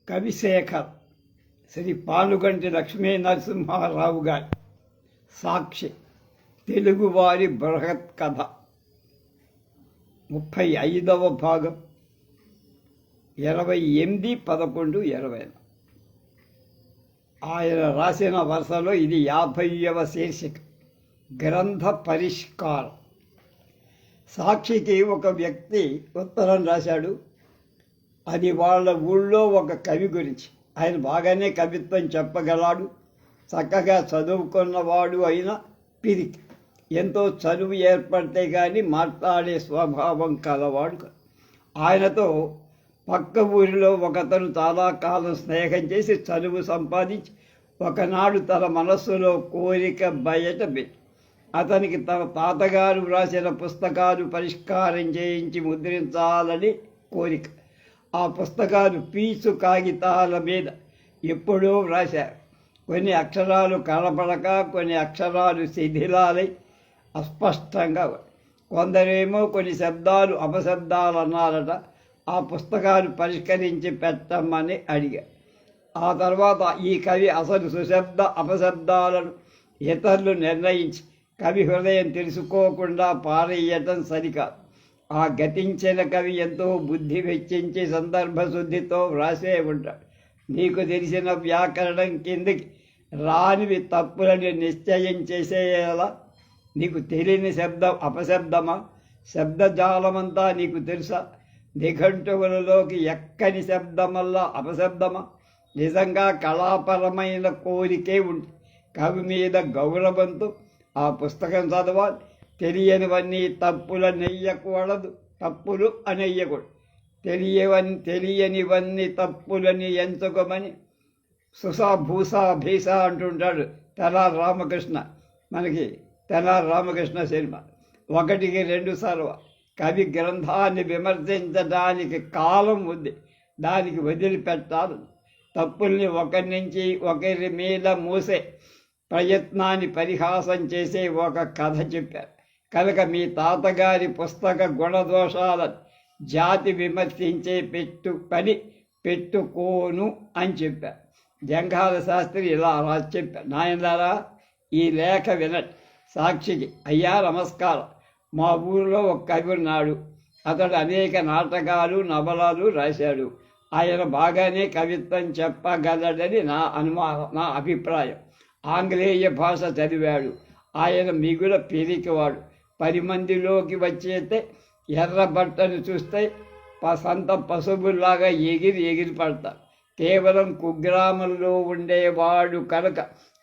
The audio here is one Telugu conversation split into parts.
కవిశేఖర్ శ్రీ పానుగంటి లక్ష్మీ నరసింహారావు గారి సాక్షి తెలుగువారి బృహత్ కథ 35వ భాగం 28/11/20. ఆయన రాసిన వరుసలో ఇది 50వ శీర్షిక. గ్రంథ పరిష్కారం. సాక్షికి ఒక వ్యక్తి ఉత్తరం రాశాడు. అది వాళ్ళ ఊళ్ళో ఒక కవి గురించి. ఆయన బాగానే కవిత్వం చెప్పగలడు, చక్కగా చదువుకున్నవాడు అయిన పిరికి. ఎంతో చదువు ఏర్పడితే కానీ మాట్లాడే స్వభావం కలవాడు. ఆయనతో పక్క ఊరిలో ఒకతను చాలా కాలం స్నేహం చేసి చదువు సంపాదించి ఒకనాడు తన మనస్సులో కోరిక బయట పెట్టి అతనికి తన తాతగారు వ్రాసిన పుస్తకాలు పరిష్కారం చేయించి ముద్రించాలని కోరిక. ఆ పుస్తకాలు పీచు కాగితాల మీద ఎప్పుడో వ్రాశారు. కొన్ని అక్షరాలు కనపడక, కొన్ని అక్షరాలు శిథిలాలై అస్పష్టంగా. కొందరేమో కొన్ని శబ్దాలు అపశబ్దాలు అన్నారట. ఆ పుస్తకాలు పరిష్కరించి పెట్టమని అడిగారు. ఆ తర్వాత ఈ కవి అసలు సుశబ్ద అపశబ్దాలను ఇతరులు నిర్ణయించి కవి హృదయం తెలుసుకోకుండా పారేయటం సరికాదు. ఆ గతించిన కవి ఎంతో బుద్ధి వెచ్చించి సందర్భశుద్ధితో వ్రాసే ఉంటాడు. నీకు తెలిసిన వ్యాకరణం కిందకి రానివి తప్పులని నిశ్చయం చేసేలా నీకు తెలియని శబ్దం అపశబ్దమా? శబ్దజాలమంతా నీకు తెలుసా? నిఘంటువులలోకి ఎక్కని శబ్దమల్లా అపశబ్దమా? నిజంగా కళాపరమైన కోరికే ఉంది. కవి మీద గౌరవంతో ఆ పుస్తకం చదవాలి. తెలియనివన్నీ తప్పులు అనెయ్యకూడదు. తెలియనివన్నీ తప్పులని ఎంచుకోమని సుసా భూసా భీసా అంటుంటాడు తెనాలి రామకృష్ణ. మనకి తెనాలి రామకృష్ణ సినిమా 1కి 2 సార్లు. కవి గ్రంథాన్ని విమర్శించడానికి కాలం ఉంది, దానికి వదిలిపెట్టాలి. తప్పుల్ని ఒకరి నుంచి ఒకరి మీద మూసే ప్రయత్నాన్ని పరిహాసం చేసే ఒక కథ చెప్పారు. కనుక మీ తాతగారి పుస్తక గుణదోషాలను జాతి విమర్శించే పని పెట్టుకోను అని చెప్పారు. జంఘాల శాస్త్రి ఇలా రాసి చెప్పారు. నాయనలారా, ఈ లేఖ వినండి. సాక్షికి. అయ్యా నమస్కారం. మా ఊరిలో ఒక కవి ఉన్నాడు. అతడు అనేక నాటకాలు నవలాలు రాశాడు. ఆయన బాగానే కవిత్వం చెప్పగలడని నా అభిప్రాయం. ఆంగ్లేయ భాష చదివాడు. ఆయన మిగుల పిరికివాడు. 10 మందిలోకి వచ్చేస్తే ఎర్ర బట్టను చూస్తే సంత పశువులాగా ఎగిరి పడతారు. కేవలం కుగ్రామంలో ఉండేవాడు కనుక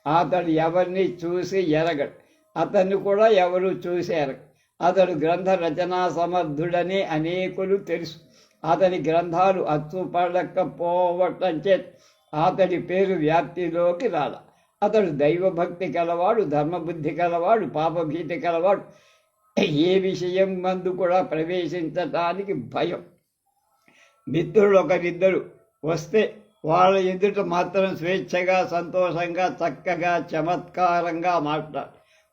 అతడు ఎవరిని చూసి ఎరగడు. అతన్ని కూడా ఎవరు చూసి ఎరగడు. అతడు గ్రంథ రచనా సమర్థుడని అనేకులు తెలుసు. అతని గ్రంథాలు అచ్చుపడకపోవటం చేత అతడి పేరు వ్యాప్తిలోకి రాల. అతడు దైవభక్తి కలవాడు, ధర్మబుద్ధి కలవాడు, పాపభీతి కలవాడు. ఏ విషయం మందు కూడా ప్రవేశించటానికి భయం. మిత్రులు ఒకరిద్దరు వస్తే వాళ్ళ ఎదుట మాత్రం స్వేచ్ఛగా, సంతోషంగా, చక్కగా, చమత్కారంగా మాట్లాడు.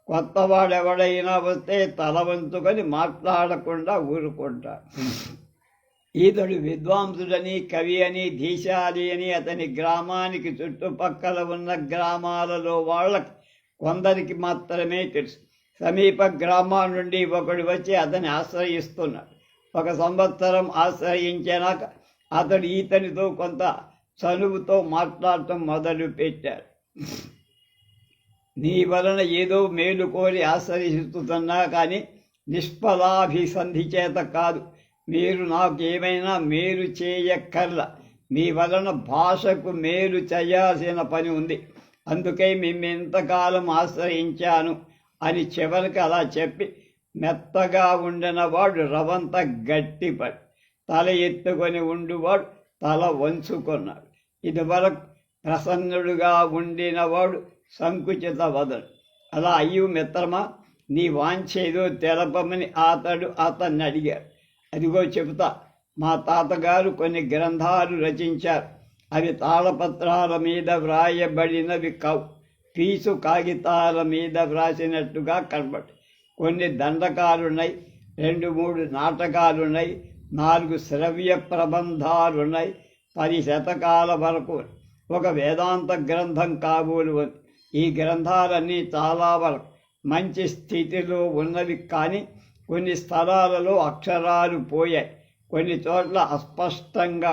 కొత్తవాడెవడైనా వస్తే తల వంచుకొని మాట్లాడకుండా ఊరుకుంటాడు. ఈతడు విద్వాంసుడని, కవి అని, ధీశాలి అని అతని గ్రామానికి చుట్టుపక్కల ఉన్న గ్రామాలలో వాళ్ళకి కొందరికి మాత్రమే తెలుసు. సమీప గ్రామాల నుండి ఒకడు వచ్చి అతన్ని ఆశ్రయిస్తున్నాడు. 1 సంవత్సరం ఆశ్రయించాక అతడు ఈతనితో కొంత చనువుతో మాట్లాడటం మొదలుపెట్టాడు. నీ వలన ఏదో మేలు కోరి ఆశ్రయిస్తున్నా కానీ నిష్ఫలాభిసంధి చేత కాదు. మీరు నాకు ఏమైనా మేలు చేయక్కర్లా. మీ వలన భాషకు మేలు చేయాల్సిన పని ఉంది. అందుకే మేము ఇంతకాలం ఆశ్రయించాను అని చివరికి అలా చెప్పి మెత్తగా ఉండినవాడు రవంత గట్టిపడి తల ఎత్తుకొని ఉండివాడు తల వంచుకున్నాడు. ఇదివరకు ప్రసన్నుడుగా ఉండినవాడు సంకుచిత వదడు. అలా అయ్యు మిత్రమా, నీ వాంఛేదో తెలపమని అతన్ని అడిగాడు. అదిగో చెబుతా. మా తాతగారు కొన్ని గ్రంథాలు రచించారు. అవి తాళపత్రాల మీద వ్రాయబడినవి కావు, పీచు కాగితాల మీద వ్రాసినట్టుగా కనబడి. కొన్ని దండకాలున్నాయి, 2-3 నాటకాలున్నాయి, 4 శ్రవ్య ప్రబంధాలున్నాయి, 10 శతకాల వరకు ఒక వేదాంత గ్రంథం కాబోలు. ఈ గ్రంథాలన్నీ చాలా వరకు మంచి స్థితిలో ఉన్నవి, కానీ కొన్ని స్థలాలలో అక్షరాలు పోయాయి, కొన్ని చోట్ల అస్పష్టంగా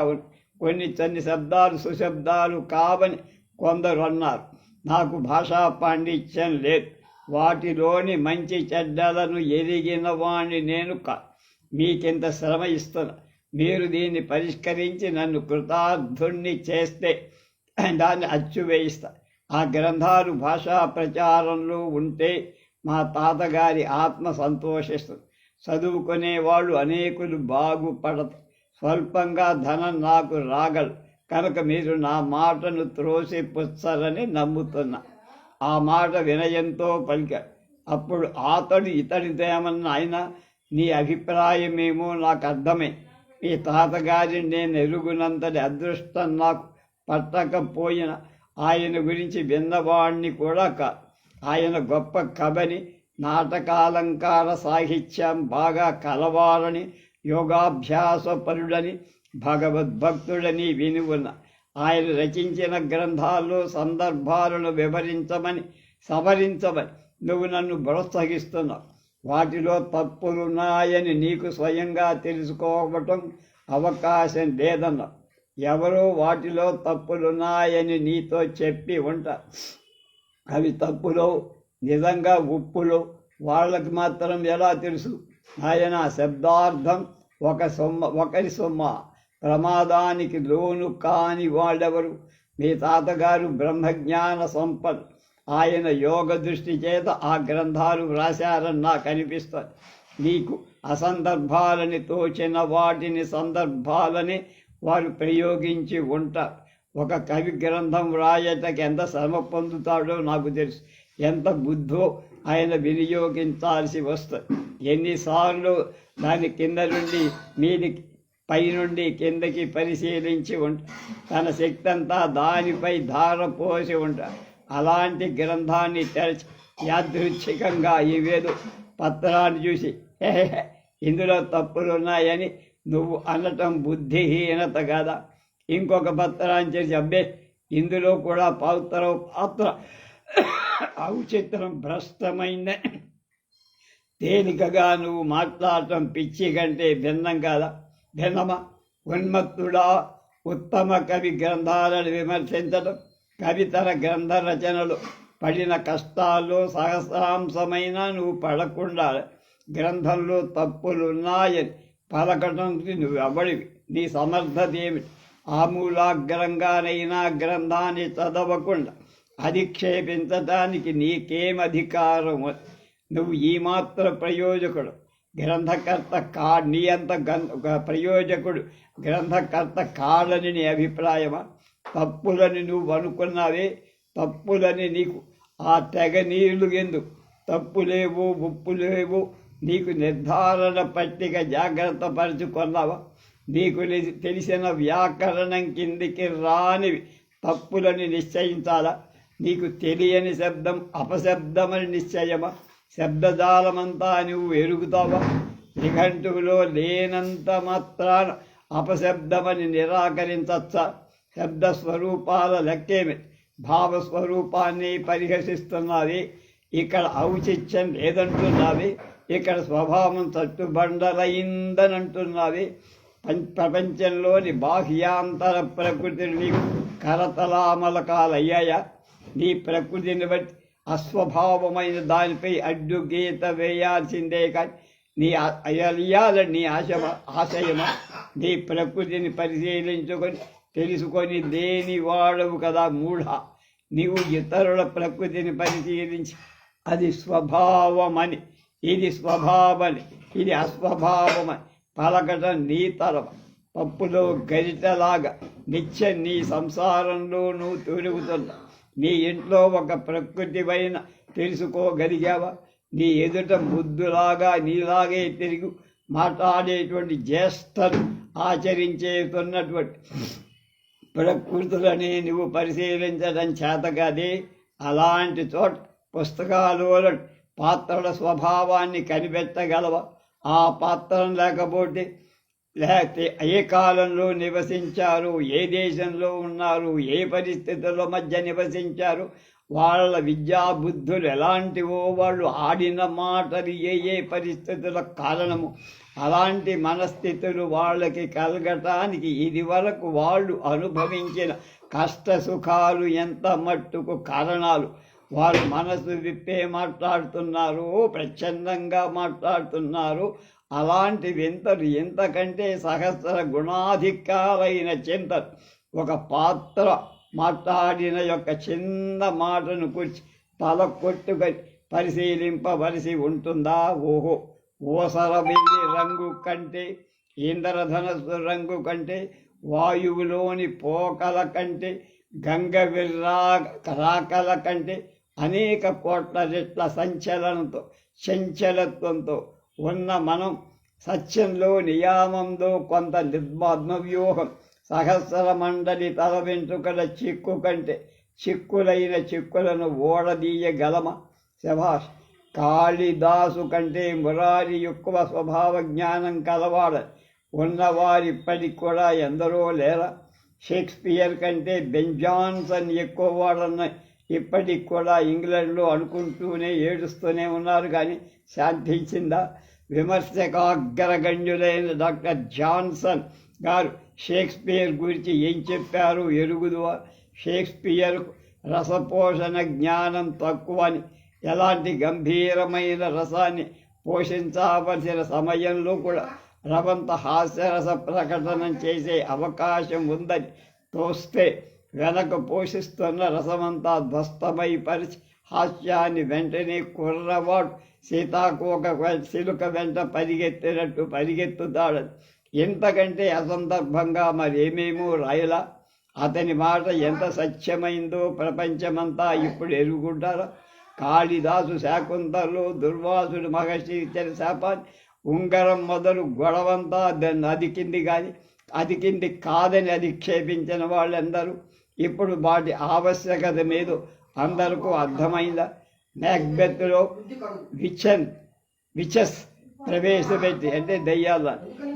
కొన్ని శబ్దాలు సుశబ్దాలు కావని కొందరు అన్నారు. నాకు భాషా పాండిత్యం లేదు, వాటిలోని మంచి చెడ్డలను ఎరిగిన వాణ్ణి నేను మీకింత శ్రమ ఇస్తున్నా. మీరు దీన్ని పరిష్కరించి నన్ను కృతార్థుణ్ణి చేస్తే దాన్ని అచ్చువేయిస్తా. ఆ గ్రంథాలు భాషా ప్రచారంలో ఉంటే మా తాతగారి ఆత్మ సంతోషిస్తుంది. చదువుకునేవాళ్ళు అనేకులు బాగుపడతారు. స్వల్పంగా ధనం నాకు రాగలరు కనుక మీరు నా మాటను త్రోసిపుచ్చరని నమ్ముతున్నా. ఆ మాట వినయంతో పలికాడు. అప్పుడు అతడు ఇతడిదేమన్నా ఆయన, నీ అభిప్రాయమేమో నాకు అర్థమే. మీ తాతగారిని నేను ఎరుగునంతటి అదృష్టం నాకు పట్టకపోయిన ఆయన గురించి విన్నవాణ్ణి కూడా కాదు. ఆయన గొప్ప కవిని, నాటకాలంకార సాహిత్యం బాగా కలవాలని, యోగాభ్యాసపరుడని, భగవద్భక్తుడని విని ఉన్న. ఆయన రచించిన గ్రంథాల్లో సందర్భాలను సవరించమని నువ్వు నన్ను ప్రోత్సహిస్తున్నావు. వాటిలో తప్పులున్నాయని నీకు స్వయంగా తెలుసుకోవటం అవకాశం లేదన్నావు. ఎవరో వాటిలో తప్పులున్నాయని నీతో చెప్పి ఉంటారు. అవి తప్పులో నిజంగా ఉప్పులో వాళ్ళకి మాత్రం ఎలా తెలుసు? ఆయన శబ్దార్థం ఒకరి సొమ్మ, ప్రమాదానికి లోను కాని వాళ్ళెవరు? మీ తాతగారు బ్రహ్మజ్ఞాన సంపద. ఆయన యోగ దృష్టి చేత ఆ గ్రంథాలు వ్రాశారని నాకు అనిపిస్తుంది. నీకు అసందర్భాలని తోచిన వాటిని సందర్భాలని వారు ప్రయోగించి ఉంటారు. ఒక కవి గ్రంథం వ్రాయటకి ఎంత శ్రమ పొందుతాడో నాకు తెలుసు. ఎంత బుద్ధో ఆయన వినియోగించాల్సి వస్తుంది. ఎన్నిసార్లు దాని కింద నుండి మీదికి, పైనుండి కిందకి పరిశీలించి ఉంటాడు. తన శక్తి అంతా దానిపై ధారపోసి ఉంటాడు. అలాంటి గ్రంథాన్ని తెరచి యాదృచ్ఛికంగా ఈవేదో పత్రాన్ని చూసి ఇందులో తప్పులున్నాయని నువ్వు అనటం బుద్ధిహీనత కదా. ఇంకొక పత్రాన్ని చేసి అబ్బే ఇందులో కూడా పాత్ర ఔచిత్రం భ్రష్టమైందని తేలికగా నువ్వు మాట్లాడటం పిచ్చి కంటే భిన్నం కాదా? భిన్నమా? ఉన్మత్తుడా? ఉత్తమ కవి గ్రంథాలను విమర్శించడం, కవి తన గ్రంథ రచనలు పడిన కష్టాల్లో సహస్రాంశమైన నువ్వు పడకుండా గ్రంథంలో తప్పులున్నాయని పలకటంకి నువ్వు ఎవడివి? నీ సమర్థత ఏమిటి? ఆమూలాగ్రంగానైనా గ్రంథాన్ని చదవకుండా అధిక్షేపించటానికి నీకేమధికారం? నువ్వు ఈ మాత్ర ప్రయోజకుడు, గ్రంథకర్త నీ అంత ప్రయోజకుడు గ్రంథకర్త కాడని నీ అభిప్రాయమా? తప్పులని నువ్వు అనుకున్నావే, తప్పులని నీకు ఆ తెగ నీళ్లు ఎందుకు? తప్పులేవో ఉప్పులేవో నీకు నిర్ధారణ పట్టిక జాగ్రత్త పరుచుకున్నావా? నీకు తెలిసిన వ్యాకరణం కిందికి రానివి తప్పులని నిశ్చయించాలా? నీకు తెలియని శబ్దం అపశబ్దమని నిశ్చయమా? శబ్దజాలమంతా నువ్వు ఎరుగుతావా? నిఘంటువులో లేనంత మాత్రాన అపశబ్దమని నిరాకరించచ్చా? శబ్దస్వరూపాల లెక్కేమి? భావస్వరూపాన్ని పరిహసిస్తున్నది. ఇక్కడ ఔచిత్యం లేదంటున్నది. ఇక్కడ స్వభావం తట్టుబండలైందనంటున్నది. ప్రపంచంలోని బాహ్యాంతర ప్రకృతిని నీకు కరతలామలకాలయ్యాయా? నీ ప్రకృతిని బట్టి అస్వభావమైన దానిపై అడ్డుగీత వేయాల్సిందే. కానీ నీ నీ ఆశయమా? నీ ప్రకృతిని పరిశీలించుకొని తెలుసుకొని లేని వాడవు కదా మూఢ. నీవు ఇతరుల ప్రకృతిని పరిశీలించి అది స్వభావమని, ఇది స్వభావమని, ఇది అస్వభావమని పలకటం నీ తరం. పప్పులో గరిటలాగా నిత్యం నీ సంసారంలో నువ్వు తిరుగుతున్నా. నీ ఇంట్లో ఒక ప్రకృతిపైన తెలుసుకోగలిగావా? నీ ఎదుట బుద్ధులాగా నీలాగే తిరిగి మాట్లాడేటువంటి జ్యేష్ఠలు ఆచరించేతున్నటువంటి ప్రకృతులని నువ్వు పరిశీలించడం చేతగాదే. అలాంటి చోట పుస్తకాలలో పాత్రల స్వభావాన్ని కనిపెట్టగలవా? ఆ పాత్రం లేకపోతే లేకపోతే ఏ కాలంలో నివసించారు, ఏ దేశంలో ఉన్నారు, ఏ పరిస్థితుల మధ్య నివసించారు, వాళ్ళ విద్యా బుద్ధులు ఎలాంటివో, వాళ్ళు ఆడిన మాటలు ఏ పరిస్థితుల కారణము, అలాంటి మనస్థితులు వాళ్ళకి కలగటానికి ఇది వరకు వాళ్ళు అనుభవించిన కష్ట సుఖాలు ఎంత మట్టుకు కారణాలు. వాళ్ళు మనసు విప్పే మాట్లాడుతున్నారు, ప్రచ్ఛన్నంగా మాట్లాడుతున్నారు. అలాంటి వింతలు ఇంతకంటే సహస్ర గుణాధికారైన చింతలు. ఒక పాత్ర మాట్లాడిన యొక్క చిన్న మాటను కూర్చి తల కొట్టుకొని పరిశీలింపవలసి ఉంటుందా? ఓహో, ఓసరవెల్లి రంగు కంటే, ఇంద్రధనస్సు రంగు కంటే, వాయువులోని పోకల కంటే, గంగ రాకల కంటే అనేక కోట్ల రెట్ల సంచలనంతో చంచలత్వంతో ఉన్న మనం సత్యంలో నియామంలో కొంత నిర్మాత్మవ్యూహం సహస్ర మండలి తల వెంట్రుకల చిక్కు కంటే చిక్కులైన చిక్కులను ఓడదీయగలమా? శభాష్. కాళిదాసు కంటే మురారి ఎక్కువ స్వభావ జ్ఞానం కలవాడ ఉన్నవారిప్పటికి కూడా ఎందరో లేరా? షేక్స్పియర్ కంటే బెన్ జాన్సన్ ఎక్కువ వాడన్న ఇప్పటికి కూడా ఇంగ్లాండ్లో అనుకుంటూనే ఏడుస్తూనే ఉన్నారు. కానీ శాంతించిందా? విమర్శకాగ్రగణ్యులైన డాక్టర్ జాన్సన్ గారు షేక్స్పియర్ గురించి ఏం చెప్పారు ఎరుగుదువా? షేక్స్పియర్ రసపోషణ జ్ఞానం తక్కువని, ఎలాంటి గంభీరమైన రసాన్ని పోషించవలసిన సమయంలో కూడా రవంత హాస్యరస ప్రకటనం చేసే అవకాశం ఉందని తోస్తే వెనక పోషిస్తున్న రసమంతా ధ్వస్తమై పరిచి హాస్యాన్ని వెంటనే కుర్రవాడు సీతాకోక సిలుక వెంట పరిగెత్తినట్టు పరిగెత్తుతాడని. ఇంతకంటే అసందర్భంగా మరేమేమో రాయలా? అతని మాట ఎంత సత్యమైందో ప్రపంచమంతా ఇప్పుడు ఎరుగుంటారా? కాళిదాసు శాకుంతలు, దుర్వాసుడు మహర్షి ఇచ్చిన శాపాన్ని, ఉంగరం మొదలు గొడవంతా దాన్ని అదికింది. కానీ అదికింది కాదని అధిక్షేపించిన వాళ్ళందరూ ఇప్పుడు వాటి ఆవశ్యకత మీద అందరికీ అర్థమైందా? మ్యాక్బెత్లో విచస్ ప్రవేశపెట్టి, అంటే దయ్యాల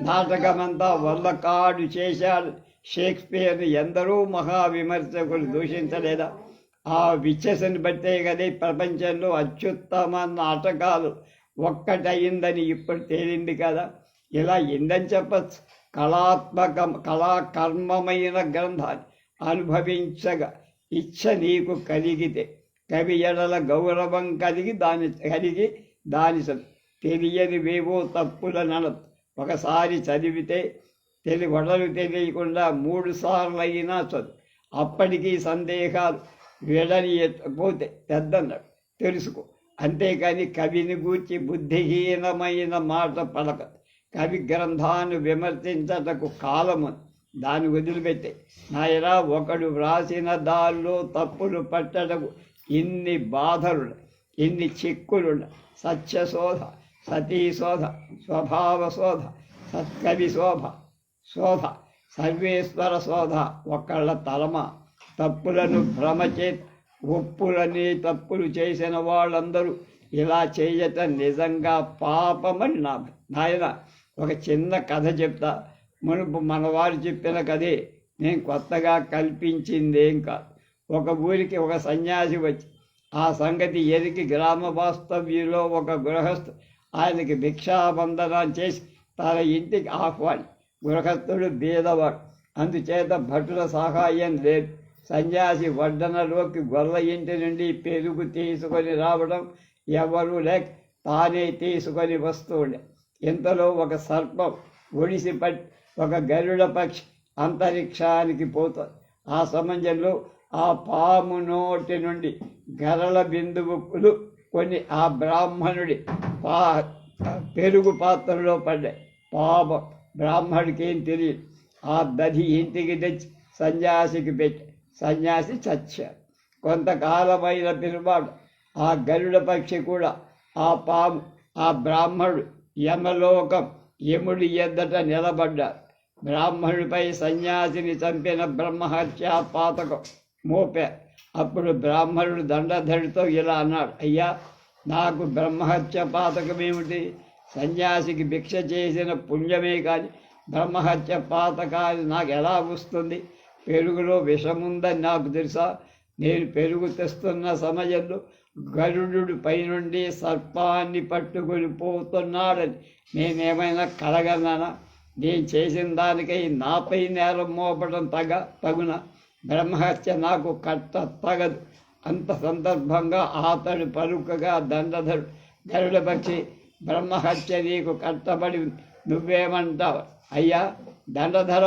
నాటకమంతా వల్లకాడు చేశాడు. షేక్స్పియర్ని ఎందరో మహావిమర్శకులు దూషించలేదా? ఆ విచస్ని బట్టే కదే ప్రపంచంలో అత్యుత్తమ నాటకాలు ఒక్కటయిందని ఇప్పుడు తేలింది కదా. ఇలా ఎందని చెప్పచ్చు. కళాకర్మమైన గ్రంథాన్ని అనుభవించగా ఇచ్చ నీకు కలిగితే, కవి ఎడల గౌరవం కలిగి దాని తెలియనివేవో తప్పులనను ఒకసారి చదివితే వడలు తెలియకుండా 3 సార్లు అయినా చదువు. అప్పటికీ సందేహాలు విడనియకపోతే పెద్దన్నాడు తెలుసుకో. అంతేకాని కవిని గూర్చి బుద్ధిహీనమైన మాట పలక. కవి గ్రంథాన్ని విమర్శించటకు కాలము, దాన్ని వదిలిపెట్టే. నాయనా, ఒకడు వ్రాసిన దానిలో తప్పులు పట్టటకు ఇన్ని బాధలు, ఇన్ని చిక్కులున్న సత్యశోధ, సతీశోధ, స్వభావ శోధ, సత్కవి శోధ, సర్వేశ్వర శోధ ఒక్కళ్ళ తలమా? తప్పులను భ్రమచే ఒప్పులని తప్పులు చేసిన వాళ్ళందరూ ఇలా చేయటం నిజంగా పాపమని నాయన. ఒక చిన్న కథ చెప్తా. మునుపు మనవారు చెప్పిన కథే, నేను కొత్తగా కల్పించిందేం కాదు. ఒక ఊరికి ఒక సన్యాసి వచ్చి ఆ సంగతి ఎరిగి గ్రామ వాస్తవ్యంలో ఒక గృహస్థు ఆయనకి భిక్షాబంధనం చేసి తన ఇంటికి ఆహ్వాని. గృహస్థుడు బీదవాడు, అందుచేత భటుల సహాయం లేదు. సన్యాసి వడ్డనలోకి గొల్ల ఇంటి నుండి పెరుగు తీసుకొని రావడం ఎవరూ లేక తానే తీసుకొని వస్తుండే. ఇంతలో ఒక సర్పం ఒడిసిపట్టి ఒక గరుడ పక్షి అంతరిక్షానికి పోతుంది. ఆ సమయంలో ఆ పాము నోటి నుండి గరళ బిందువులు కొన్ని ఆ బ్రాహ్మణుడి పెరుగు పాత్రలో పడ్డాయి. పాపం బ్రాహ్మణుడికి ఏం తెలియదు. ఆ దధి ఇంటికి తెచ్చి సన్యాసికి పెట్టి సన్యాసి చచ్చాడు. కొంతకాలమైన పిలువాడు ఆ గరుడ పక్షి కూడా ఆ పాము ఆ బ్రాహ్మణుడు యమలోకం యముడి ఎద్దట నిలబడ్డారు. బ్రాహ్మణుడిపై సన్యాసిని చంపిన బ్రహ్మహత్య పాతకం మోపారు. అప్పుడు బ్రాహ్మణుడు దండధడితో ఇలా అన్నాడు, అయ్యా, నాకు బ్రహ్మహత్య పాతకమేమిటి? సన్యాసికి భిక్ష చేసిన పుణ్యమే కానీ బ్రహ్మహత్య పాతకాలు నాకు ఎలా వస్తుంది? పెరుగులో విషముందని నాకు తెలుసా? నేను పెరుగు తెస్తున్న సమయంలో గరుడు పైనుండి సర్పాన్ని పట్టుకొని పోతున్నాడని నేనేమైనా కలగన్నానా? నేను చేసిన దానికై నాపై నేరం మోపడం తగున? బ్రహ్మహత్య నాకు కట్ట తగదు. అంత సందర్భంగా అతడు పలుకగా దండధరుడు, గరుడ పక్షి, బ్రహ్మహత్య నీకు కట్టబడి నువ్వేమంటావు? అయ్యా దండధర,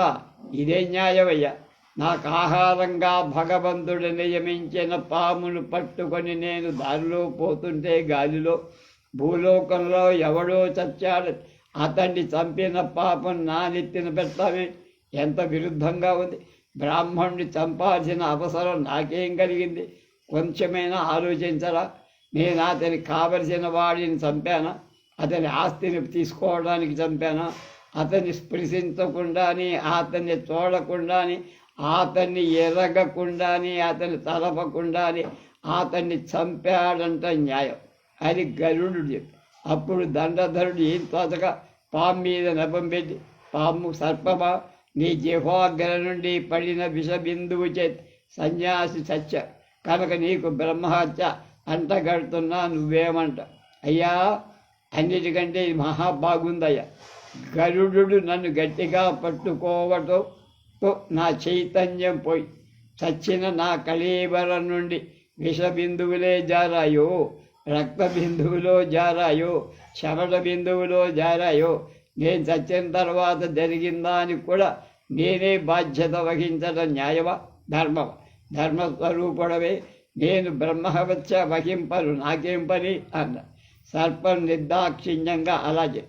ఇదే న్యాయమయ్యా. నాకు ఆహారంగా భగవంతుడు నియమించిన పామును పట్టుకొని నేను దారిలో పోతుంటే గాలిలో భూలోకంలో ఎవడో చచ్చాడు, అతన్ని చంపిన పాపం నా నెత్తిన పెట్టామే? ఎంత విరుద్ధంగా ఉంది! బ్రాహ్మణుని చంపాల్సిన అవసరం నాకేం కలిగింది? కొంచెమైనా ఆలోచించరా? నేను అతనికి కావలసిన వాడిని చంపానా? అతని ఆస్తిని తీసుకోవడానికి చంపానా? అతన్ని స్పృశించకుండాని, అతన్ని చూడకుండాని, అతన్ని ఎరగకుండాని, అతన్ని తలపకుండాని అతన్ని చంపాడంట న్యాయం అని గరుడు చెప్పి, అప్పుడు దండధరుడు ఏం తోచక పాము మీద నెపం పెట్టి, పాము సర్పమా, నీ జిహ్వాగ్ర నుండి పడిన విషబిందువు చేతి సన్యాసి సత్య కనుక నీకు బ్రహ్మహత్య అంటగడుతున్నా, నువ్వేమంట? అయ్యా అన్నిటికంటే ఇది మహా బాగుందయ్యా. గరుడు నన్ను గట్టిగా పట్టుకోవటంతో నా చైతన్యం పోయి చచ్చిన నా కళీబరం నుండి విషబిందువులే జారాయో, రక్త బిందువులో జారాయో, చెమట బిందువులో జారాయో. నేను చచ్చిన తర్వాత జరిగిందానికి కూడా నేనే బాధ్యత వహించడం న్యాయమా? ధర్మమా? ధర్మస్వరూపుడవే నేను బ్రహ్మహత్య వహింపను, నాకేం పని అన్న. సర్పం నిర్దాక్షిణ్యంగా అలాగే.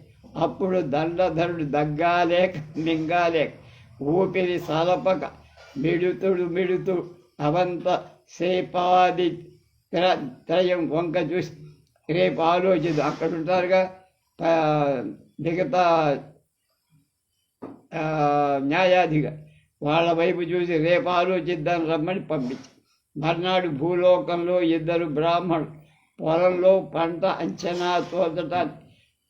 అప్పుడు దండధరుడు దగ్గాలేక మింగాలేక ఊపిరి సలపక మిడుతూ అవంత సేపాది త్రయం వంక చూసి, రేపు ఆలోచిద్దాం, అక్కడ ఉంటారుగా మిగతా న్యాయాధిగా, వాళ్ళ వైపు చూసి రేపు ఆలోచిద్దాం రమ్మని పంపించి, మర్నాడు భూలోకంలో ఇద్దరు బ్రాహ్మణులు పొలంలో పంట అంచనా తోచటానికి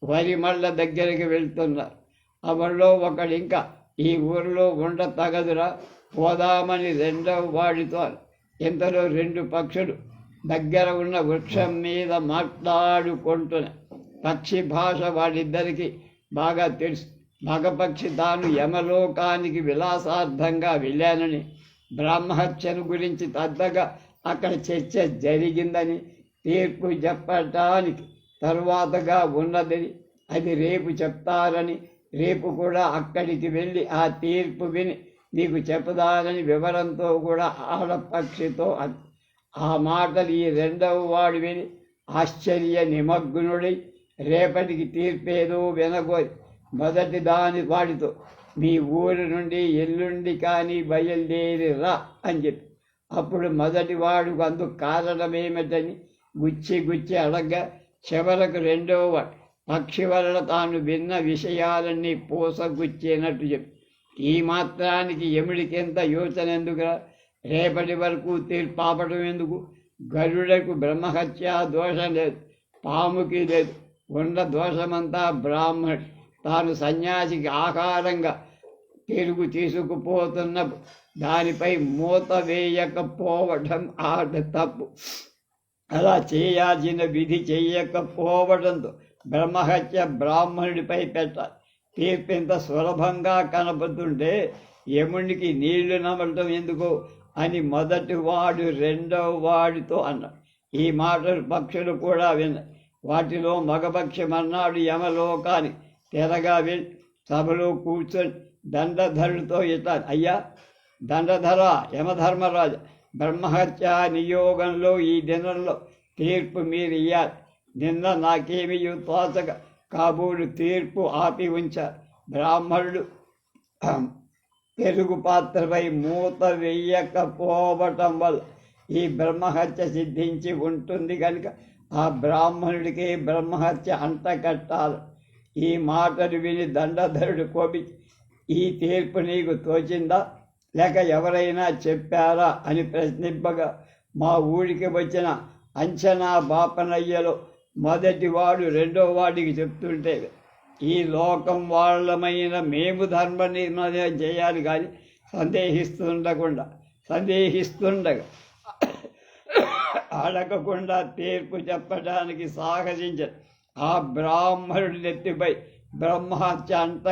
వరి మళ్ళ దగ్గరికి వెళ్తున్నారు. అవల్లో ఒకడు, ఇంకా ఈ ఊరిలో ఉండ తగదురా, పోదామని రెండవ వాడితో. ఇంతలో రెండు పక్షులు దగ్గర ఉన్న వృక్షం మీద మాట్లాడుకుంటున్నాయి. పక్షి భాష వాడిద్దరికి బాగా తెలుసు. మగపక్షి తాను యమలోకానికి విలాసార్థంగా వెళ్ళానని, బ్రహ్మహత్యను గురించి పెద్దగా అక్కడ చర్చ జరిగిందని, తీర్పు చెప్పటానికి తరువాతగా ఉన్నదని, అది రేపు చెప్తారని, రేపు కూడా అక్కడికి వెళ్ళి ఆ తీర్పు విని నీకు చెప్తారని వివరంతో కూడా ఆడపక్షితో ఆ మాటలు ఈ రెండవ వాడు విని ఆశ్చర్య నిమగ్నుడై రేపటికి తీర్పేదో వినగోరి మొదటి దాని వాడితో, మీ ఊరి నుండి ఎల్లుండి కానీ బయలుదేరి రా అని చెప్పి. అప్పుడు మొదటి వాడు అందుకు కారణమేమిటని గుచ్చి అడగ్గా, చివరకు రెండవ వాడు పక్షి వలన తాను విన్న విషయాలన్నీ పూసగుచ్చినట్టు చెప్పి, ఈ మాత్రానికి యముడికి ఎంత యోచన ఎందుకురా? రేపటి వరకు తీర్పాపడం ఎందుకు? గరుడకు బ్రహ్మహత్య దోషం లేదు, పాముకి లేదు. ఉన్న దోషమంతా బ్రాహ్మణుడు. తాను సన్యాసికి ఆహారంగా తిరుగు తీసుకుపోతున్న దానిపై మూత వేయకపోవడం ఆడ తప్పు. అలా చేయాల్సిన విధి చెయ్యకపోవడంతో బ్రహ్మహత్య బ్రాహ్మణుడిపై పెట్టాలి. తీర్పు ఇంత సులభంగా కనపడుతుంటే యమునికి నీళ్లు నమలటం ఎందుకు అని మొదటి వాడు రెండవ వాడితో అన్నాడు. ఈ మాటలు పక్షులు కూడా విన్నాయి. వాటిలో మగపక్షి మర్నాడు యమలోకాన్ని తెరగా వెళ్ళి సభలో కూర్చొని దండధరుడితో ఇట్లా, అయ్యా దండధర, యమధర్మరాజు, బ్రహ్మహత్య నియోగంలో ఈ దినంలో తీర్పు మీరు ఇయ్యాలి. నిన్న నాకేమీ తోచక కాబోలు తీర్పు ఆపి ఉంచారు. బ్రాహ్మణుడు పెరుగు పాత్రపై మూత వేయకపోవటం వల్ల ఈ బ్రహ్మహత్య సిద్ధించి ఉంటుంది కనుక ఆ బ్రాహ్మణుడికి బ్రహ్మహత్య అంటకట్టాలి. ఈ మాటలు విని దండధరుడు కోపించి, ఈ తీర్పు నీకు తోచిందా లేక ఎవరైనా చెప్పారా అని ప్రశ్నింపగా, మా ఊరికి వచ్చిన అంచనా బాపనయ్యలో మొదటి వాడు రెండో వాడికి చెప్తుంటే ఈ లోకం వాళ్ళమైన మేము ధర్మ నిర్ణయం చేయాలి కానీ సందేహిస్తుండగా అడగకుండా తీర్పు చెప్పడానికి సాహసించారు. ఆ బ్రాహ్మణుడి నెత్తిపై బ్రహ్మహత్య అంట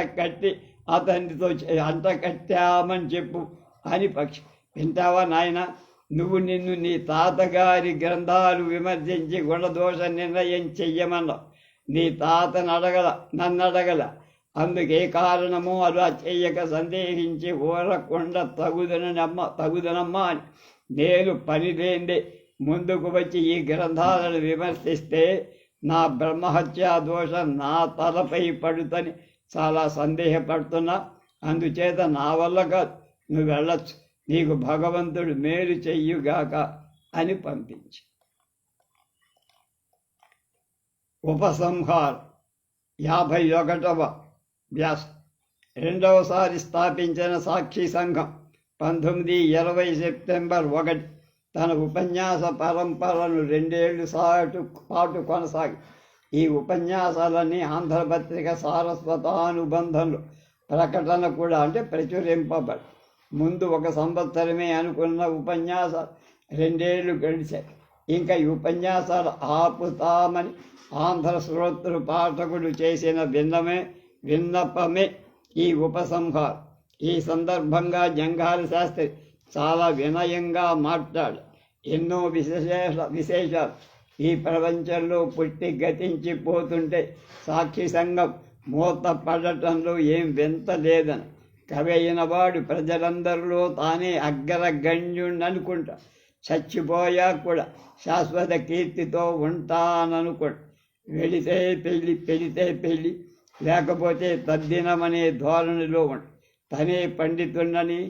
కట్టామని చెప్పు అని పక్షి. వింటావా నాయన, నిన్ను నీ తాతగారి గ్రంథాలు విమర్శించి గుణదోష నిర్ణయం చెయ్యమన్నావు. నీ నన్ను అడగల. అందుకే కారణము అలా చెయ్యక సందేహించి ఊరకుండా తగుదనమ్మా అని నేను పని లేందే ముందుకు వచ్చి ఈ గ్రంథాలను విమర్శిస్తే నా బ్రహ్మహత్యా దోషం నా తలపై పడుతని చాలా సందేహపడుతున్నా. అందుచేత నా వల్ల కాదు, నువ్వు వెళ్ళొచ్చు, నీకు భగవంతుడు మేలు చెయ్యుగాక అని పంపించి. ఉపసంహారం 51వ వ్యాసం. రెండవసారి స్థాపించిన సాక్షి సంఘం 1920 సెప్టెంబర్ 1 తన ఉపన్యాస పరంపరను 2 ఏళ్ల పాటు కొనసాగి ఈ ఉపన్యాసాలన్నీ ఆంధ్రపత్రిక సారస్వతానుబంధంలో ప్రకటన కూడా ప్రచురింపబడి ముందు 1 సంవత్సరమే అనుకున్న ఉపన్యాసాలు 2 ఏళ్లు గడిచాయి. ఇంకా ఈ ఉపన్యాసాలు ఆపుతామని ఆంధ్ర శ్రోతృ పాఠకుడు చేసిన విన్నపమే ఈ ఉపసంహారం. ఈ సందర్భంగా జంఘాల శాస్త్రి చాలా వినయంగా మాట్లాడు. ఎన్నో విశేషాలు ఈ ప్రపంచంలో పుట్టి గతించిపోతుంటే సాక్షి సంఘం మూత పడటంలో ఏం వింత లేదని, కవి అయినవాడు ప్రజలందరిలో తానే అగ్రగణ్యుణ్ణనుకుంటా, చచ్చిపోయా కూడా శాశ్వత కీర్తితో ఉంటాననుకుంటా. వెళితే పెళ్ళి లేకపోతే తద్దినమనే ధోరణిలో తనే పండితుడని,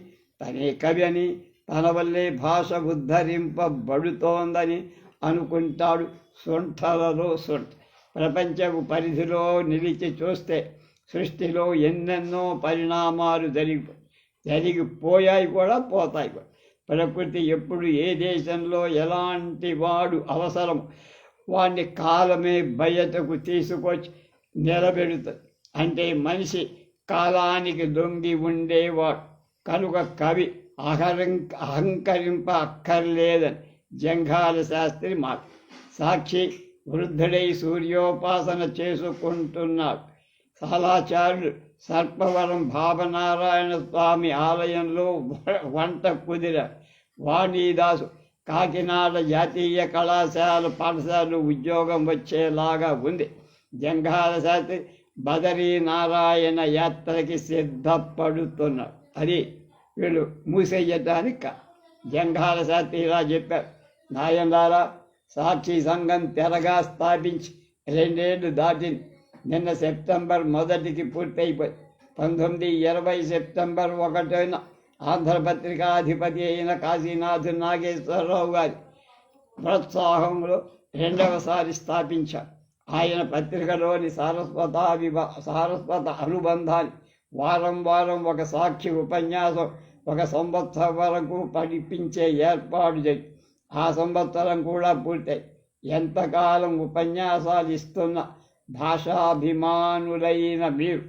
తనే కవి అని, తన వల్లే భాష ఉద్ధరింపబడుతోందని అనుకుంటాడు. సొంఠలలో ప్రపంచపు పరిధిలో నిలిచి చూస్తే సృష్టిలో ఎన్నెన్నో పరిణామాలు జరిగిపోయాయి కూడా, పోతాయి కూడా. ప్రకృతి ఎప్పుడు ఏ దేశంలో ఎలాంటి వాడు అవసరం వాడిని కాలమే బయటకు తీసుకొచ్చి నిలబెడుతుంది. అంటే మనిషి కాలానికి లొంగి ఉండేవాడు కనుక కవి అహంకరింప అక్కర్లేదని జంఘాల శాస్త్రి మాట. సాక్షి వృద్ధుడై సూర్యోపాసన చేసుకుంటున్నాడు. సాలాచార్యుడు సర్పవరం భావనారాయణ స్వామి ఆలయంలో వంట కుదిర. వాణీదాసు కాకినాడ జాతీయ పాఠశాల ఉద్యోగం వచ్చేలాగా ఉంది. జంఘాల శాస్త్రి బదరీ నారాయణ యాత్రకి సిద్ధపడుతున్నాడు. అది వీళ్ళు మూసేయటానికి. జంఘాల శాస్త్రి ఇలా చెప్పారు: నాయనలారా, సాక్షి సంఘం తెరగా స్థాపించి 2 ఏళ్ళు దాటింది. నిన్న సెప్టెంబర్ 1కి పూర్తయిపోయి 1920 సెప్టెంబర్ 1న ఆంధ్రపత్రికాధిపతి అయిన కాశీనాథు నాగేశ్వరరావు గారి ప్రోత్సాహంలో 2వసారి స్థాపించారు. ఆయన పత్రికలోని సారస్వత అనుబంధాన్ని వారం 1 సాక్షి ఉపన్యాసం 1 సంవత్సరం వరకు పడిపించే ఏర్పాటు చేయి. ఆ సంవత్సరం కూడా పూర్తయి. ఎంతకాలం ఉపన్యాసాలు ఇస్తున్న భాషాభిమానులైన మీరు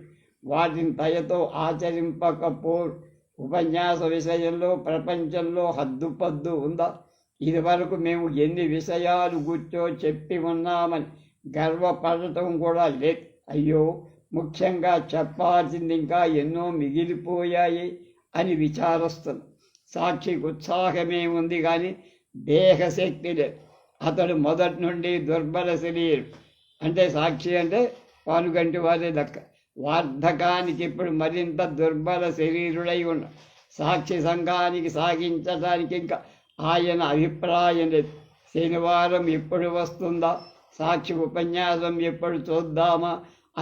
వాటిని దయతో ఆచరింపకపోరు. ఉపన్యాస విషయంలో ప్రపంచంలో హద్దుపద్దు ఉందా? ఇదివరకు మేము ఎన్ని విషయాలు గుర్చో చెప్పి ఉన్నామని గర్వపడటం కూడా లేదు. అయ్యో, ముఖ్యంగా చెప్పాల్సింది ఇంకా ఎన్నో మిగిలిపోయాయి అని విచారిస్తుంది. సాక్షికి ఉత్సాహమే ఉంది కానీ దేహశక్తి లేదు. అతడు మొదటి నుండి దుర్బల శరీరం. సాక్షి పానుగంటి వారే దక్క. వార్ధకానికి ఇప్పుడు మరింత దుర్బల శరీరుడై ఉన్న సాక్షి సంఘానికి సాగించడానికి ఇంకా ఆయన అభిప్రాయం లేదు. శనివారం ఎప్పుడు వస్తుందా, సాక్షి ఉపన్యాసం ఎప్పుడు చూద్దామా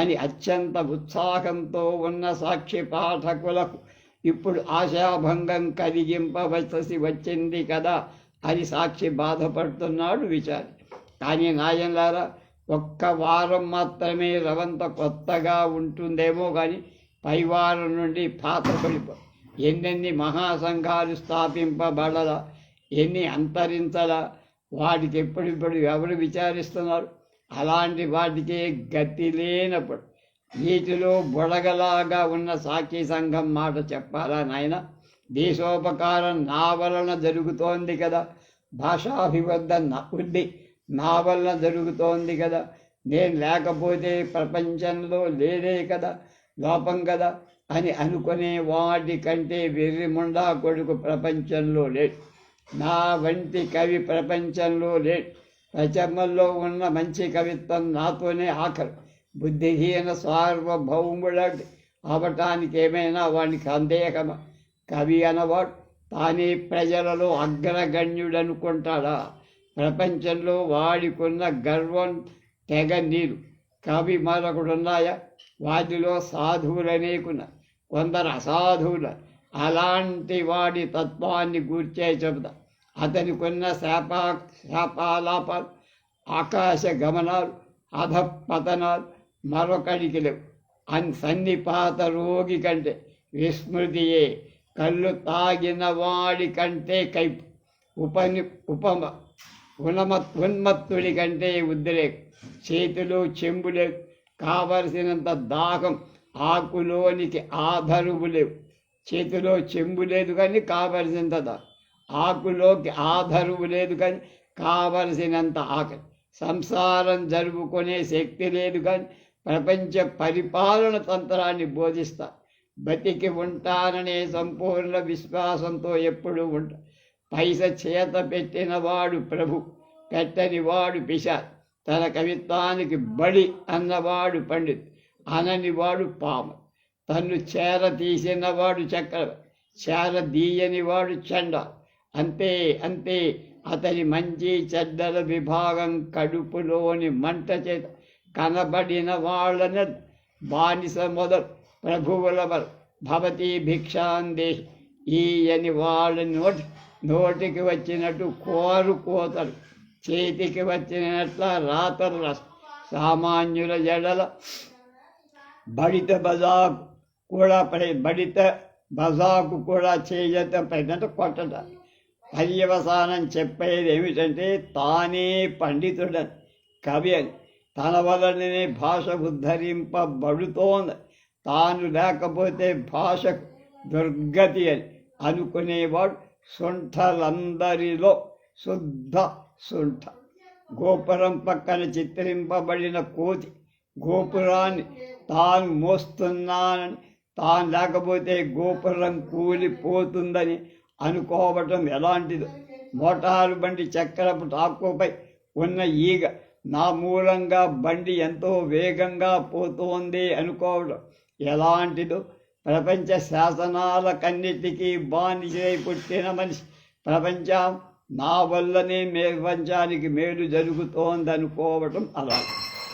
అని అత్యంత ఉత్సాహంతో ఉన్న సాక్షి పాఠకులకు ఇప్పుడు ఆశాభంగం కలిగింపవలసి వచ్చింది కదా అని సాక్షి బాధపడుతున్నాడు విచారి. కానీ నాయనలారా, 1 వారం మాత్రమే రవంత కొత్తగా ఉంటుందేమో కానీ పైవారం నుండి పాతపడిపో. ఎన్నెన్ని మహాసంఘాలు స్థాపింపబడలా, ఎన్ని అంతరించలా, వాటికి ఎప్పుడిప్పుడు ఎవరు విచారిస్తున్నారు? అలాంటి వాటికే గతి లేనప్పుడు వీటిలో బుడగలాగా ఉన్న సాక్షి సంఘం మాట చెప్పాలా నాయన? దేశోపకారం నా వలన జరుగుతోంది కదా, భాషాభివర్ధన ఉంది నా వలన జరుగుతోంది కదా, నేను లేకపోతే ప్రపంచంలో లేదే కదా, లోపం కదా అని అనుకునే వాటి కంటే వెర్రిముండా కొడుకు ప్రపంచంలో లేడు. నా వంటి కవి ప్రపంచంలో లేడు. ప్రచమ్మల్లో ఉన్న మంచి కవిత్వం నాతోనే ఆఖరు. బుద్ధిహీన సార్వభౌముడు అవటానికి ఏమైనా వాడికి సందేహమా? కవి అనవాడు తానే ప్రజలలో అగ్రగణ్యుడనుకుంటాడా? ప్రపంచంలో వాడికున్న గర్వం తెగ నీరు. కవి మరొకడున్నాయా? వాటిలో సాధువులనేకున్న కొందరు అసాధువుల. అలాంటి వాడి తత్వాన్ని గూర్చే చెబుతా. అతనికున్న శాపాలాపాలు, ఆకాశ గమనాలు, అధపతనాలు మరొకడికి లేవు. సన్నిపాత రోగి కంటే విస్మృతియే, కళ్ళు తాగిన వాడి కంటే కైపు, ఉన్మత్తుడి కంటే ఉద్రేకం, చేతిలో చెంబు లేవు, కావలసినంత దాహం ఆకులోనికి ఆధరువు లేవు. చేతిలో చెంబు లేదు కానీ కావలసినంత దాహం, ఆకులోకి ఆధరువు లేదు కానీ కావలసినంత ఆకలి. సంసారం జరుపుకునే శక్తి లేదు కానీ ప్రపంచ పరిపాలన తంత్రాన్ని బోధిస్తా. బతికి ఉంటాననే సంపూర్ణ విశ్వాసంతో ఎప్పుడూ ఉంటా. పైస చేత పెట్టినవాడు ప్రభు, పెట్టనివాడు పిశాచ్. తన కవిత్వానికి బడి అన్నవాడు పండిత్, అననివాడు పామ. తన్ను చేర తీసినవాడు చక్రవర్తి, చేరదీయనివాడు చండా. అంతే అంతే అతని మంచి చెడ్డల విభాగం కడుపులోని మంట చేత కనబడిన వాళ్ళని బానిస మొదలు ప్రభువుల భవతి భిక్షాందేశ్. ఈయని వాళ్ళ నోటికి వచ్చినట్టు కోరుకోతలు, చేతికి వచ్చినట్ల రాతలు సామాన్యుల జడల బడిత బజాకు కూడా చేయత పైన కొట్టట. పర్యవసానం చెప్పేది ఏమిటంటే తానే పండితుడని, కవి అని, తన వలననే భాష ఉద్ధరింపబడుతోంది, తాను లేకపోతే భాషకు దుర్గతి అని అనుకునేవాడు శుంఠలందరిలో శుద్ధ శుంఠ. గోపురం పక్కన చిత్రింపబడిన కోతి గోపురాన్ని తాను మోస్తున్నానని, తాను లేకపోతే గోపురం కూలిపోతుందని అనుకోవటం ఎలాంటిదో. మోటారు బండి చక్రపు టాకుపై ఉన్న ఈగ నా మూలంగా బండి ఎంతో వేగంగా పోతోంది అనుకోవడం ఎలాంటిదో. ప్రపంచ శాసనాలకన్నిటికీ బానిసై పుట్టిన మనిషి ప్రపంచం నా వల్లనే ప్రపంచానికి మేలు జరుగుతోందనుకోవటం అలా.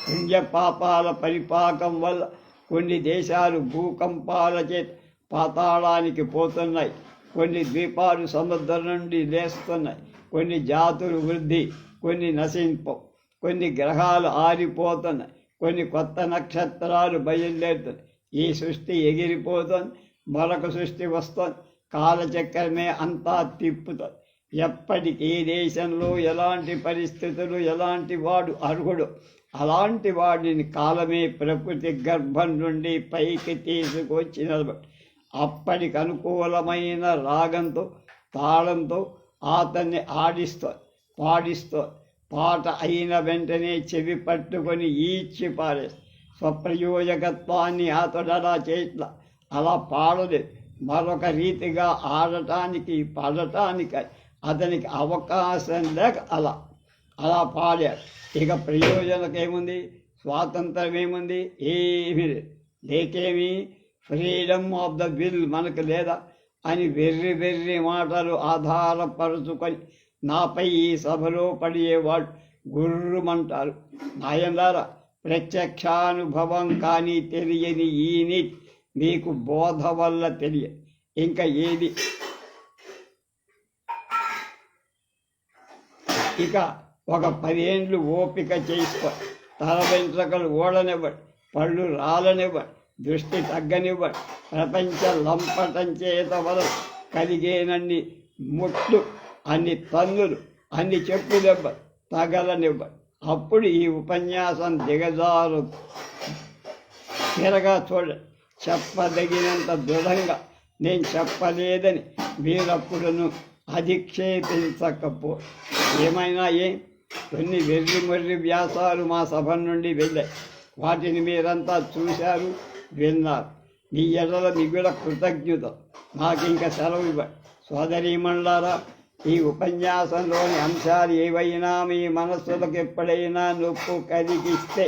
పుణ్యపాపాల పరిపాకం వల్ల కొన్ని దేశాలు భూకంపాల చేత పాతాళానికి పోతున్నాయి, కొన్ని ద్వీపాలు సముద్రం నుండి లేస్తున్నాయి, కొన్ని జాతులు వృద్ధి, కొన్ని నశింపవు, కొన్ని గ్రహాలు ఆరిపోతున్నాయి, కొన్ని కొత్త నక్షత్రాలు బయలుదేరుతున్నాయి. ఈ సృష్టి ఎగిరిపోతుంది, మరొక సృష్టి వస్తుంది. కాలచక్రమే అంతా తిప్పుతుంది. ఎప్పటికీ దేశంలో ఎలాంటి పరిస్థితులు, ఎలాంటి వాడు అర్హుడు, అలాంటి వాడిని కాలమే ప్రకృతి గర్భం నుండి పైకి తీసుకొచ్చి నిలబడి అప్పటికి అనుకూలమైన రాగంతో తాళంతో అతన్ని పాడిస్తూ పాట అయిన వెంటనే చెవి పట్టుకొని ఈడ్చి పారేస్తుంది. స్వప్రయోజకత్వాన్ని అతడలా చేయట్లా, అలా పాడలేదు. మరొక రీతిగా పాడటానికి అతనికి అవకాశం లేక అలా పాడారు. ఇక ప్రయోజనం ఏముంది? స్వాతంత్రం ఏముంది? ఏమీ లేదు. లేకేమి ఫ్రీడమ్ ఆఫ్ ద విల్ మనకు లేదా అని వెర్రి మాటలు ఆధారపరుచుకొని నాపై ఈ సభలో పడేవాళ్ళు గుర్రుమంటారు. నాయనారా, ప్రత్యక్షానుభవం కానీ తెలియని ఈ నీతి మీకు బోధ వల్ల తెలియదు. ఇంకా ఏది ఇక ఒక 10 ఏండ్లు ఓపిక చేసుకో. తల వెంట్రుకలు ఓడనివ్వడు, పళ్ళు రాలనివ్వడు, దృష్టి తగ్గనివ్వడు. ప్రపంచ లంపటం చేత వలన కలిగేనన్ని ముట్లు, అన్ని తన్నులు, అన్ని చెప్పు దెబ్బలు తగలనివ్వడు. అప్పుడు ఈ ఉపన్యాసం దిగజారు. స్థిరగా చూడండి. చెప్పదగినంత దృఢంగా నేను చెప్పలేదని మీరప్పుడును అధిక్షేపించకపో. ఏమైనా కొన్ని వెర్రి మొర్రి వ్యాసాలు మా సభ నుండి వెళ్ళాయి. వాటిని మీరంతా చూశారు, విన్నారు. మీ ఎడల మిగుల కృతజ్ఞత. నాకింక సెలవు ఇవ్వండి. సోదరీమణులారా, ఈ ఉపన్యాసంలోని అంశాలు ఏవైనా మీ మనస్సులకు ఎప్పుడైనా నొప్పు కలిగిస్తే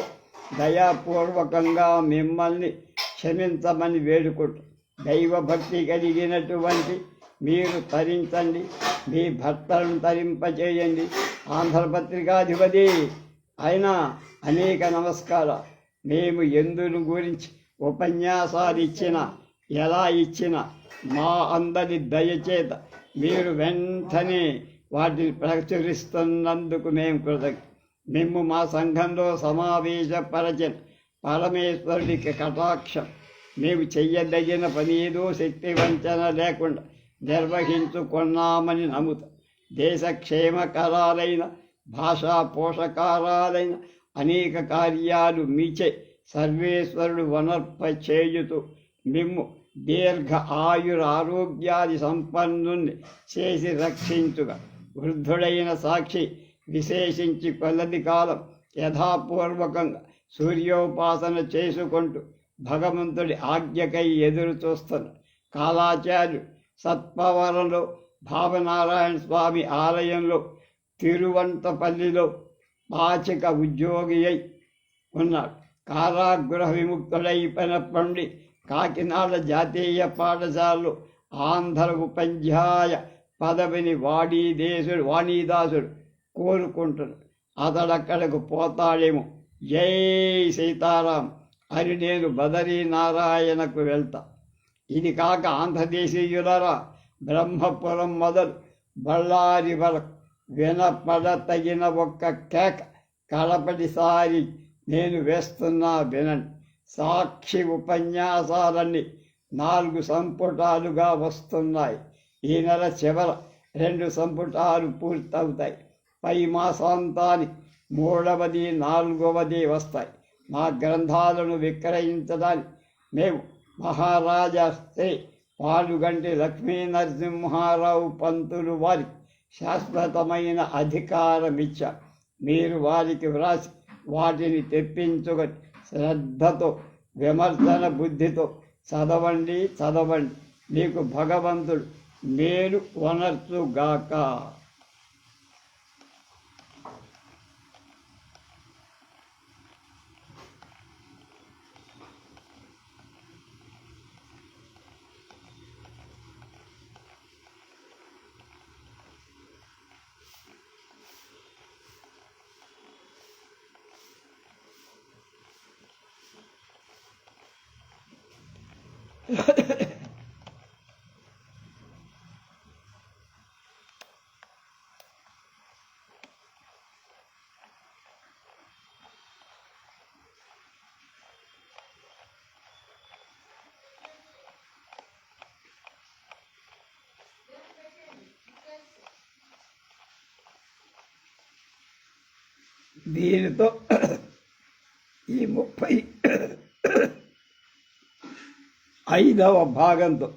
దయాపూర్వకంగా మిమ్మల్ని క్షమించమని వేడుకుంటూ దైవభక్తి కలిగినటువంటి మీరు తరించండి, మీ భర్తలను తరింపచేయండి. ఆంధ్రపత్రికాధిపతి అయినా అనేక నమస్కారాలు. మేము ఎందును గురించి ఉపన్యాసాలు ఇచ్చినా ఎలా ఇచ్చినా మా అందరి దయచేత మీరు వెంటనే వాటిని ప్రచురిస్తున్నందుకు మేము మేము మా సంఘంలో సమావేశపరచిన పరమేశ్వరుడికి కటాక్షం. మేము చెయ్యదగిన పని ఏదో శక్తి వంచన లేకుండా నిర్వహించుకున్నామని నమ్ముతాం. దేశ క్షేమకరాలైన భాషా పోషకారాలైన అనేక కార్యాలు మీచే సర్వేశ్వరుడు వనర్ప చేయుతూ మిమ్ము దీర్ఘ ఆయురారోగ్యాది సంపన్నుని చేసి రక్షించుగా. వృద్ధుడైన సాక్షి విశేషించి కొలది కాలం యథాపూర్వకంగా సూర్యోపాసన చేసుకుంటూ భగవంతుడి ఆజ్ఞకై ఎదురు చూస్తున్న కాలాచార్యుడు సత్పవరంలో భావనారాయణ స్వామి ఆలయంలో తిరువంతపల్లిలో పాచిక ఉద్యోగి అయి ఉన్నాడు. కారాగృహ విముక్తుడైపోయినప్పటి నుండి కాకినాడ జాతీయ పాఠశాలలో ఆంధ్ర ఉపాధ్యాయ పదవిని వాణీదాసుడు కోరుకుంటున్నాడు. అతడక్కడకు పోతాడేమో. జై సీతారాం అని నేను బదరీనారాయణకు వెళ్తా. ఇది కాక ఆంధ్రదేశీయులరా, బ్రహ్మపురం మొదలు బళ్ళారి వరకు వినపడతగిన ఒక్క కేక కడపటిసారి నేను వేస్తున్నా వినండి. సాక్షి ఉపన్యాసాలన్నీ 4 సంపుటాలుగా వస్తున్నాయి. ఈ నెల చివర 2 సంపుటాలు పూర్తవుతాయి. పై మాసాంతానికి 3వది 4వది వస్తాయి. మా గ్రంథాలను విక్రయించడానికి మేము మహారాజా శ్రీ పాలుగంటి లక్ష్మీనరసింహారావు పంతులు వారికి శాశ్వతమైన అధికారం ఇచ్చారు. మీరు వారికి వ్రాసి వాటిని తెప్పించుకొని శ్రద్ధతో విమర్శన బుద్ధితో చదవండి. మీకు భగవంతుడు మేలు వనర్చుగాక. దీనితో ఈ 35వ భాగంతో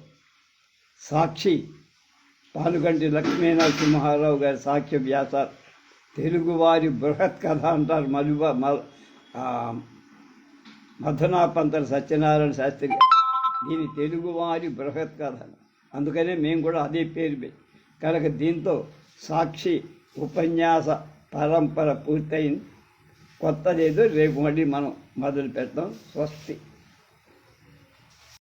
సాక్షి పాలుగంటి లక్ష్మీనరసింహారావు గారి సాక్ష్య వ్యాసాలు తెలుగువారి బృహత్ కథ అంటారు. మధునాపంతల సత్యనారాయణ శాస్త్రి దీని తెలుగువారి బృహత్ కథ, అందుకనే మేము కూడా అదే పేరు పెట్టి కనుక దీంతో సాక్షి ఉపన్యాస పరంపర పూర్తయింది. కొత్తదేదో రేపు మళ్ళీ మనం మొదలు పెడతాం. స్వస్తి.